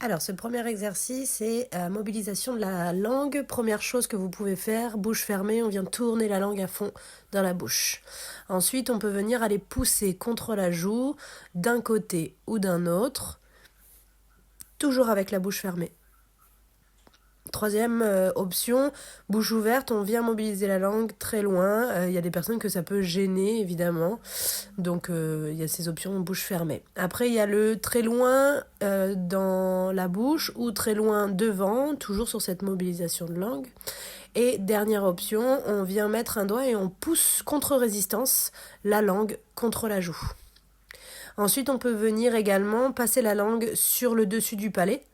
Alors, ce premier exercice, c'est mobilisation de la langue. Première chose que vous pouvez faire, bouche fermée, on vient tourner la langue à fond dans la bouche. Ensuite, on peut venir aller pousser contre la joue d'un côté ou d'un autre, toujours avec la bouche fermée. Troisième option, bouche ouverte, on vient mobiliser la langue très loin. Il y a des personnes que ça peut gêner, évidemment. Donc, il y a ces options bouche fermée. Après, il y a le très loin dans la bouche ou très loin devant, toujours sur cette mobilisation de langue. Et dernière option, on vient mettre un doigt et on pousse contre résistance la langue contre la joue. Ensuite, on peut venir également passer la langue sur le dessus du palais,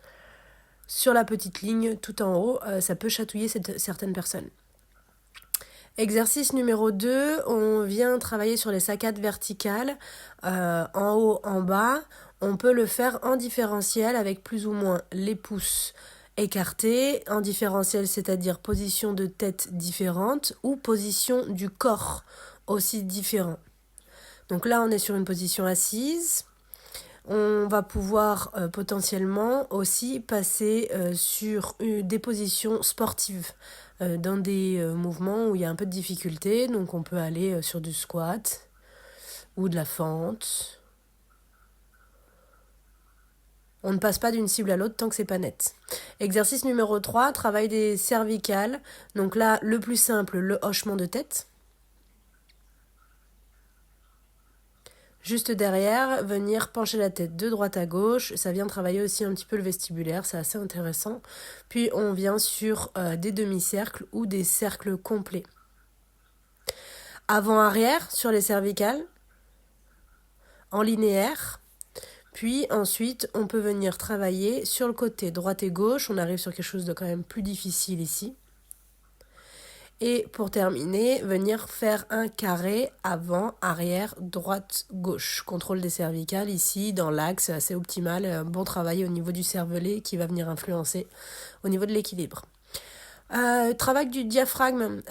sur la petite ligne tout en haut. Ça peut chatouiller certaines personnes. Exercice numéro 2, on vient travailler sur les saccades verticales, en haut, en bas. On peut le faire en différentiel avec plus ou moins les pouces écartés, en différentiel, c'est-à-dire position de tête différente ou position du corps aussi différent. Donc là, on est sur une position assise. On va pouvoir potentiellement aussi passer sur des positions sportives dans des mouvements où il y a un peu de difficulté. Donc on peut aller sur du squat ou de la fente. On ne passe pas d'une cible à l'autre tant que c'est pas net. Exercice numéro 3, travail des cervicales. Donc là, le plus simple, le hochement de tête. Juste derrière, venir pencher la tête de droite à gauche. Ça vient travailler aussi un petit peu le vestibulaire, c'est assez intéressant. Puis on vient sur des demi-cercles ou des cercles complets. Avant-arrière sur les cervicales, en linéaire. Puis ensuite, on peut venir travailler sur le côté droite et gauche. On arrive sur quelque chose de quand même plus difficile ici. Et pour terminer, venir faire un carré avant, arrière, droite, gauche. Contrôle des cervicales ici, dans l'axe, c'est assez optimal. Un bon travail au niveau du cervelet qui va venir influencer au niveau de l'équilibre. Travail du diaphragme,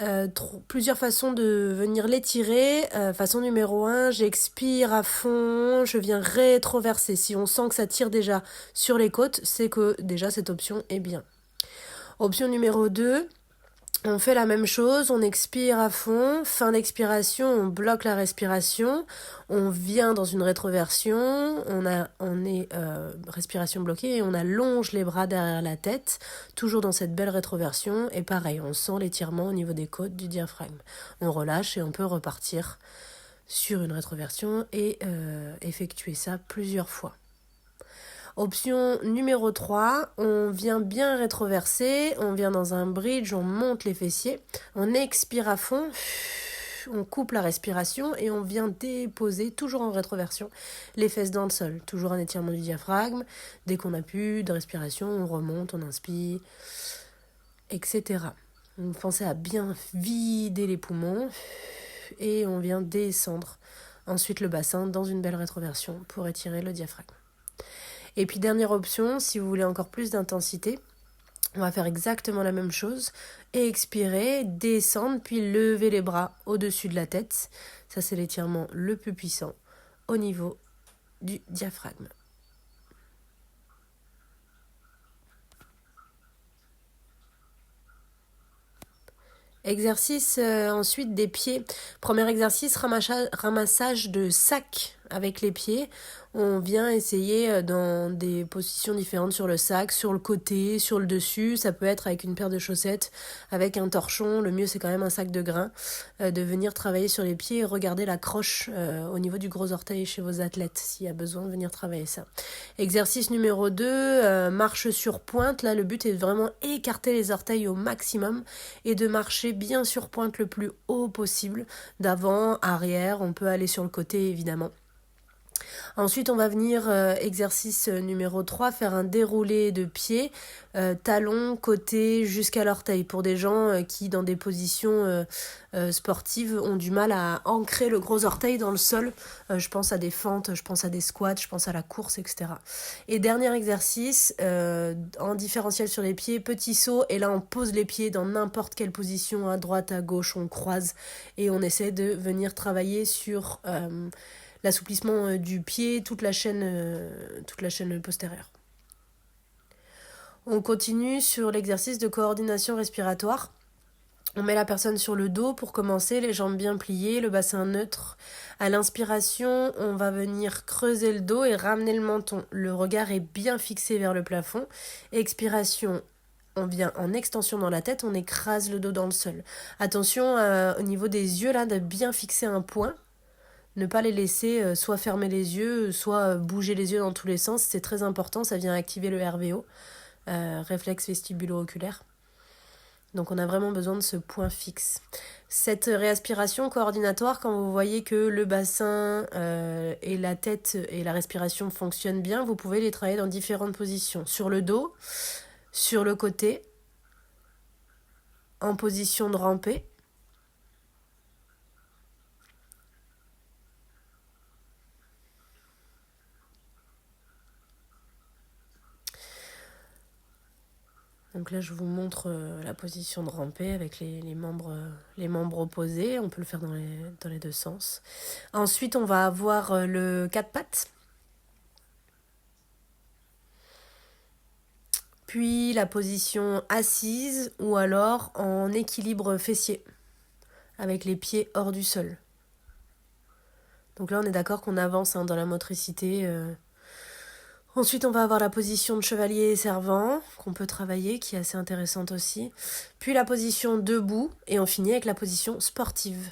plusieurs façons de venir l'étirer. Façon numéro 1, j'expire à fond, je viens rétroverser. Si on sent que ça tire déjà sur les côtes, c'est que déjà cette option est bien. Option numéro 2, on fait la même chose, on expire à fond, fin d'expiration, on bloque la respiration, on vient dans une rétroversion, on est respiration bloquée et on allonge les bras derrière la tête, toujours dans cette belle rétroversion, et pareil, on sent l'étirement au niveau des côtes du diaphragme. On relâche et on peut repartir sur une rétroversion et effectuer ça plusieurs fois. Option numéro 3, on vient bien rétroverser, on vient dans un bridge, on monte les fessiers, on expire à fond, on coupe la respiration et on vient déposer, toujours en rétroversion, les fesses dans le sol. Toujours un étirement du diaphragme, dès qu'on a plus de respiration, on remonte, on inspire, etc. Donc pensez à bien vider les poumons et on vient descendre ensuite le bassin dans une belle rétroversion pour étirer le diaphragme. Et puis dernière option, si vous voulez encore plus d'intensité, on va faire exactement la même chose et expirer, descendre, puis lever les bras au-dessus de la tête. Ça, c'est l'étirement le plus puissant au niveau du diaphragme. Exercice ensuite des pieds. Premier exercice, ramassage de sac avec les pieds. On vient essayer dans des positions différentes sur le sac, sur le côté, sur le dessus. Ça peut être avec une paire de chaussettes, avec un torchon. Le mieux, c'est quand même un sac de grains. De venir travailler sur les pieds et regarder la croche au niveau du gros orteil chez vos athlètes, s'il y a besoin de venir travailler ça. Exercice numéro 2, marche sur pointe. Là, le but est de vraiment écarter les orteils au maximum et de marcher bien sur pointe le plus haut possible. D'avant, arrière, on peut aller sur le côté évidemment. Ensuite, on va venir, exercice numéro 3, faire un déroulé de pied, talon, côté, jusqu'à l'orteil. Pour des gens qui, dans des positions sportives, ont du mal à ancrer le gros orteil dans le sol. Je pense à des fentes, je pense à des squats, je pense à la course, etc. Et dernier exercice, en différentiel sur les pieds, petit saut. Et là, on pose les pieds dans n'importe quelle position, à droite, à gauche, on croise. Et on essaie de venir travailler sur l'assouplissement du pied, toute la chaîne postérieure. On continue sur l'exercice de coordination respiratoire. On met la personne sur le dos pour commencer, les jambes bien pliées, le bassin neutre. À l'inspiration, on va venir creuser le dos et ramener le menton. Le regard est bien fixé vers le plafond. Expiration, on vient en extension dans la tête, on écrase le dos dans le sol. Attention au niveau des yeux, là, de bien fixer un point. Ne pas les laisser soit fermer les yeux, soit bouger les yeux dans tous les sens. C'est très important, ça vient activer le RVO, réflexe vestibulo-oculaire. Donc on a vraiment besoin de ce point fixe. Cette réaspiration coordinatoire, quand vous voyez que le bassin et la tête et la respiration fonctionnent bien, vous pouvez les travailler dans différentes positions. Sur le dos, sur le côté, en position de ramper. Donc là, je vous montre la position de ramper avec les membres opposés. On peut le faire dans les deux sens. Ensuite, on va avoir le quatre pattes. Puis la position assise ou alors en équilibre fessier, avec les pieds hors du sol. Donc là, on est d'accord qu'on avance dans la motricité. Ensuite, on va avoir la position de chevalier et servant, qu'on peut travailler, qui est assez intéressante aussi. Puis la position debout, et on finit avec la position sportive.